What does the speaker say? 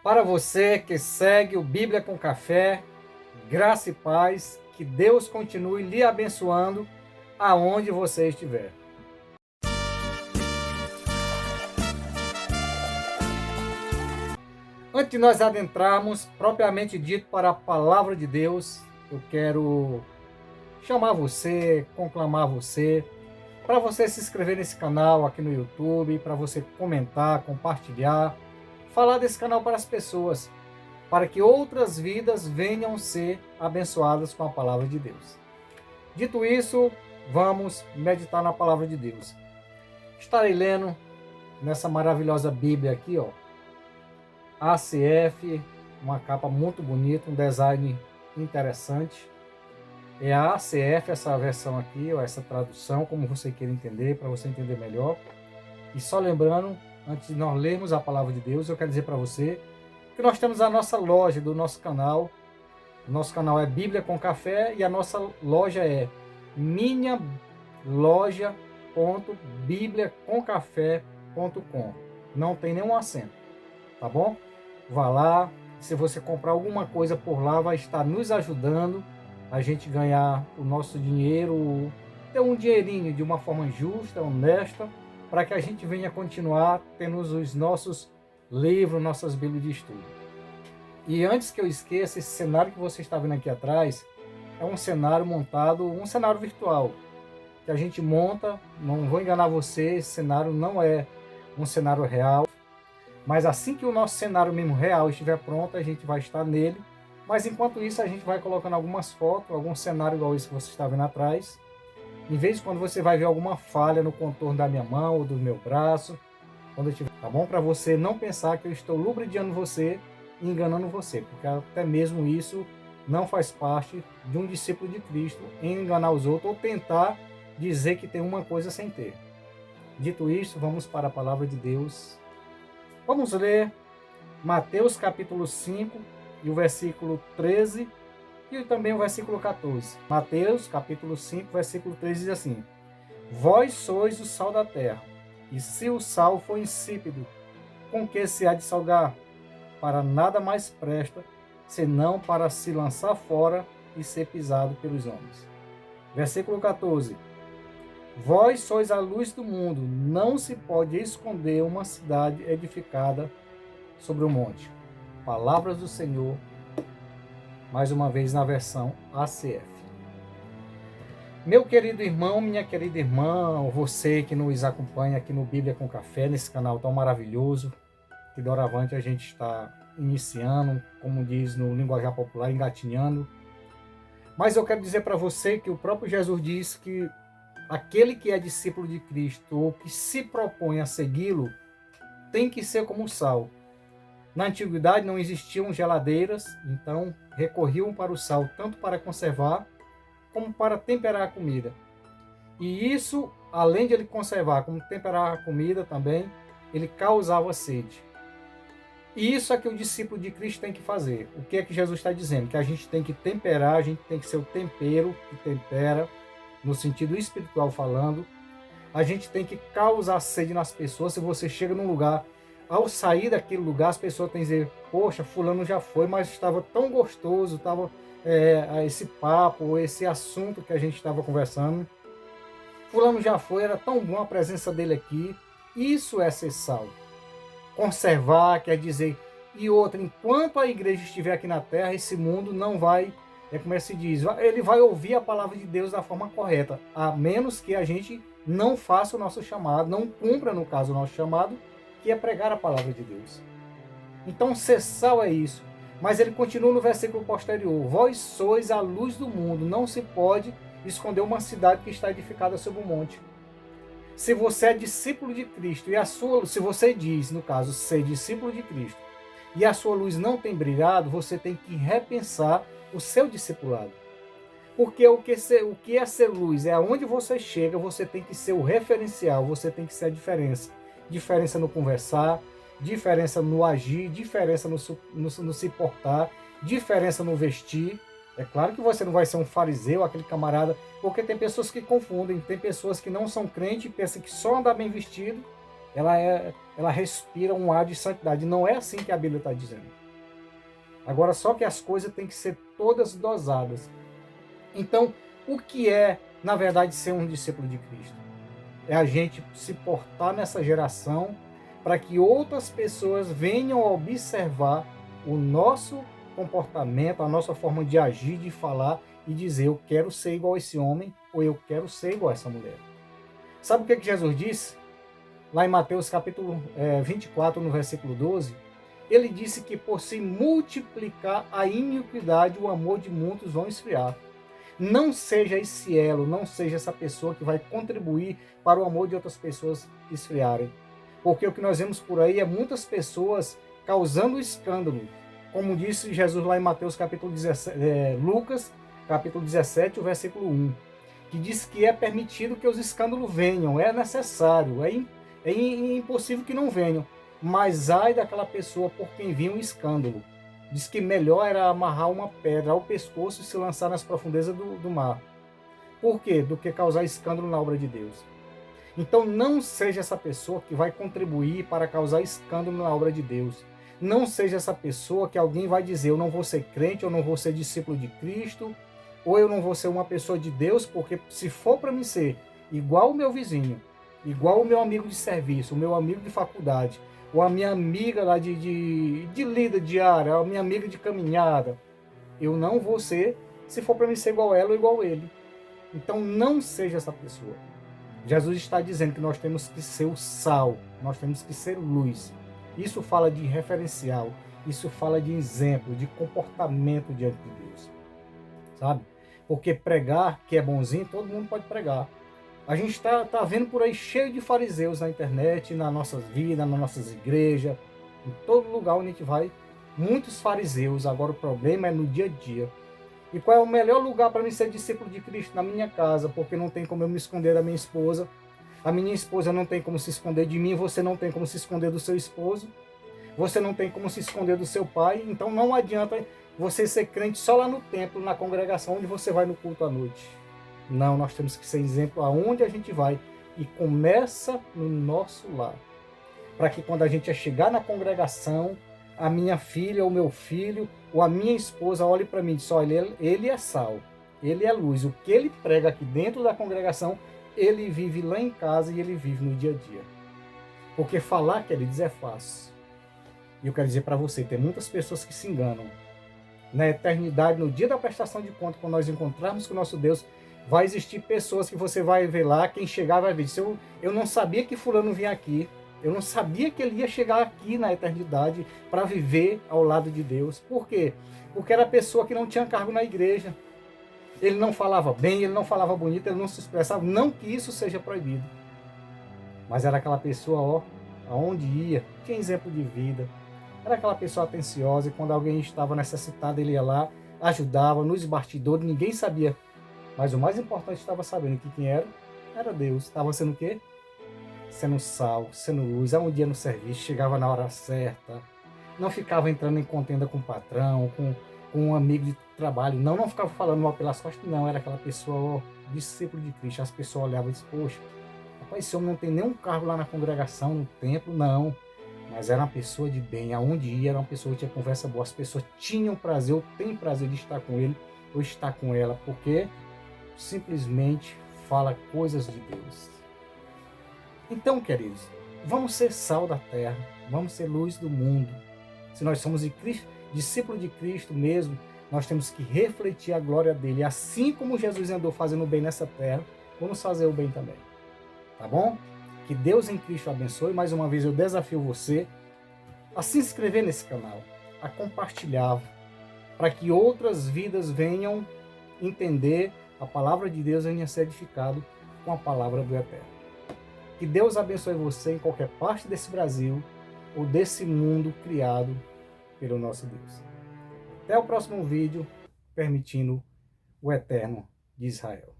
Para você que segue o Bíblia com Café, graça e paz, que Deus continue lhe abençoando aonde você estiver. Antes de nós adentrarmos propriamente dito para a palavra de Deus, eu quero chamar você, conclamar você, para você se inscrever nesse canal aqui no YouTube, para você comentar, compartilhar, falar desse canal para as pessoas, para que outras vidas venham ser abençoadas com a palavra de Deus. Dito isso, vamos meditar na palavra de Deus. Estarei lendo nessa maravilhosa Bíblia aqui, ó, ACF, uma capa muito bonita, um design interessante. É a ACF, essa versão aqui, ó, essa tradução, como você queira entender, para você entender melhor. E só lembrando, antes de nós lermos a palavra de Deus, eu quero dizer para você que nós temos a nossa loja do nosso canal. O nosso canal é Bíblia com Café e a nossa loja é minhaloja.bibliacomcafé.com. Não tem nenhum acento, tá bom? Vá lá, se você comprar alguma coisa por lá, vai estar nos ajudando a gente ganhar o nosso dinheiro, ter um dinheirinho de uma forma justa, honesta, para que a gente venha continuar tendo os nossos livros, nossas bíblias de estudo. E antes que eu esqueça, esse cenário que você está vendo aqui atrás é um cenário montado, um cenário virtual, que a gente monta, não vou enganar você, esse cenário não é um cenário real, mas assim que o nosso cenário mesmo real estiver pronto, a gente vai estar nele. Mas enquanto isso, a gente vai colocando algumas fotos, algum cenário igual esse que você está vendo atrás. Em vez de quando você vai ver alguma falha no contorno da minha mão ou do meu braço, quando eu tiver, tá bom? Para você não pensar que eu estou lubridiando você e enganando você, porque até mesmo isso não faz parte de um discípulo de Cristo, enganar os outros ou tentar dizer que tem uma coisa sem ter. Dito isso, vamos para a palavra de Deus. Vamos ler Mateus capítulo 5 e o versículo 13 e também o versículo 14. Mateus capítulo 5, versículo 13 diz assim: Vós sois o sal da terra, e se o sal for insípido, com que se há de salgar? Para nada mais presta, senão para se lançar fora e ser pisado pelos homens. Versículo 14. Vós sois a luz do mundo, não se pode esconder uma cidade edificada sobre o monte. Palavras do Senhor, mais uma vez na versão ACF. Meu querido irmão, minha querida irmã, você que nos acompanha aqui no Bíblia com Café, nesse canal tão maravilhoso, que doravante a gente está iniciando, como diz no linguajar popular, engatinhando. Mas eu quero dizer para você que o próprio Jesus diz que aquele que é discípulo de Cristo ou que se propõe a segui-lo tem que ser como o sal. Na antiguidade não existiam geladeiras, então recorriam para o sal tanto para conservar como para temperar a comida. E isso, além de ele conservar como temperar a comida também, ele causava sede. E isso é que o discípulo de Cristo tem que fazer. O que é que Jesus está dizendo? Que a gente tem que temperar, a gente tem que ser o tempero que tempera, no sentido espiritual falando. A gente tem que causar sede nas pessoas. Se você chega num lugar, ao sair daquele lugar, as pessoas têm que dizer: poxa, fulano já foi, mas estava tão gostoso, estava esse papo, esse assunto que a gente estava conversando. Fulano já foi, era tão bom a presença dele aqui. Isso é ser sal. Conservar quer dizer... E outra, enquanto a igreja estiver aqui na terra, esse mundo não vai, como é que se diz, ele vai ouvir a palavra de Deus da forma correta, a menos que a gente não faça o nosso chamado, não cumpra, no caso, o nosso chamado, que é pregar a palavra de Deus. Então, ser sal é isso. Mas ele continua no versículo posterior: Vós sois a luz do mundo, não se pode esconder uma cidade que está edificada sobre um monte. Se você é discípulo de Cristo e se você diz, no caso, ser discípulo de Cristo, e a sua luz não tem brilhado, você tem que repensar o seu discipulado. Porque o que é ser luz? É aonde você chega, você tem que ser o referencial, você tem que ser a diferença. Diferença no conversar, diferença no agir, diferença no se portar, diferença no vestir. É claro que você não vai ser um fariseu, aquele camarada, porque tem pessoas que confundem, tem pessoas que não são crentes e pensam que só andar bem vestido, ela ela respira um ar de santidade. Não é assim que a Bíblia está dizendo. Agora, só que as coisas têm que ser todas dosadas. Então, o que é, na verdade, ser um discípulo de Cristo? É a gente se portar nessa geração para que outras pessoas venham a observar o nosso comportamento, a nossa forma de agir, de falar e dizer: eu quero ser igual a esse homem ou eu quero ser igual a essa mulher. Sabe o que Jesus disse? Lá em Mateus capítulo 24, no versículo 12, ele disse que por se multiplicar a iniquidade, o amor de muitos vão esfriar. Não seja esse elo, não seja essa pessoa que vai contribuir para o amor de outras pessoas esfriarem. Porque o que nós vemos por aí é muitas pessoas causando escândalo. Como disse Jesus lá em Mateus capítulo 17, Lucas capítulo 17, o versículo 1, que diz que é permitido que os escândalos venham, é necessário, é impossível que não venham. Mas ai daquela pessoa por quem vinha um escândalo. Diz que melhor era amarrar uma pedra ao pescoço e se lançar nas profundezas do mar. Por quê? Do que causar escândalo na obra de Deus. Então não seja essa pessoa que vai contribuir para causar escândalo na obra de Deus. Não seja essa pessoa que alguém vai dizer: eu não vou ser crente, eu não vou ser discípulo de Cristo, ou eu não vou ser uma pessoa de Deus, porque se for para mim ser igual o meu vizinho, igual o meu amigo de serviço, o meu amigo de faculdade, ou a minha amiga lá de lida diária, a minha amiga de caminhada, eu não vou ser, se for para mim ser igual ela ou igual ele. Então não seja essa pessoa. Jesus está dizendo que nós temos que ser o sal, nós temos que ser luz. Isso fala de referencial, isso fala de exemplo, de comportamento diante de Deus, sabe? Porque pregar, que é bonzinho, todo mundo pode pregar. A gente está vendo por aí cheio de fariseus na internet, nas nossas vidas, nas nossas igrejas, em todo lugar onde a gente vai, muitos fariseus. Agora o problema é no dia a dia. E qual é o melhor lugar para mim ser discípulo de Cristo? Na minha casa, porque não tem como eu me esconder da minha esposa. A minha esposa não tem como se esconder de mim, você não tem como se esconder do seu esposo. Você não tem como se esconder do seu pai. Então não adianta você ser crente só lá no templo, na congregação onde você vai no culto à noite. Não, nós temos que ser exemplo aonde a gente vai. E começa no nosso lar. Para que quando a gente chegar na congregação, a minha filha, ou meu filho, ou a minha esposa olhe para mim e diz: olha, ele é sal, ele é luz. O que ele prega aqui dentro da congregação, ele vive lá em casa e ele vive no dia a dia. Porque falar, queridos, é fácil. E eu quero dizer para você, tem muitas pessoas que se enganam. Na eternidade, no dia da prestação de conta, quando nós encontrarmos com o nosso Deus, vai existir pessoas que você vai ver lá, quem chegar vai ver: eu não sabia que fulano vinha aqui, eu não sabia que ele ia chegar aqui na eternidade para viver ao lado de Deus. Por quê? Porque era pessoa que não tinha cargo na igreja. Ele não falava bem, ele não falava bonito, ele não se expressava. Não que isso seja proibido. Mas era aquela pessoa, ó, aonde ia, tinha exemplo de vida. Era aquela pessoa atenciosa e quando alguém estava necessitado, ele ia lá, ajudava nos bastidores, ninguém sabia. Mas o mais importante, estava sabendo que quem era, era Deus. Estava sendo o quê? Sendo sal, sendo luz, aonde ia no serviço, chegava na hora certa, não ficava entrando em contenda com o patrão, com um amigo de trabalho, não ficava falando mal pelas costas, não, era aquela pessoa, ó, discípulo de Cristo. As pessoas olhavam e diziam: poxa, rapaz, esse homem não tem nenhum cargo lá na congregação, no templo, não, mas era uma pessoa de bem, aonde ia, era uma pessoa que tinha conversa boa, as pessoas tinham prazer, ou têm prazer de estar com ele, ou estar com ela, porque simplesmente fala coisas de Deus. Então, queridos, vamos ser sal da terra, vamos ser luz do mundo. Se nós somos discípulo de Cristo mesmo, nós temos que refletir a glória dele. Assim como Jesus andou fazendo o bem nessa terra, vamos fazer o bem também. Tá bom? Que Deus em Cristo abençoe. Mais uma vez eu desafio você a se inscrever nesse canal, a compartilhar, para que outras vidas venham entender a palavra de Deus, venha ser edificado com a palavra do Eterno. Que Deus abençoe você em qualquer parte desse Brasil ou desse mundo criado pelo nosso Deus. Até o próximo vídeo, permitindo o Eterno de Israel.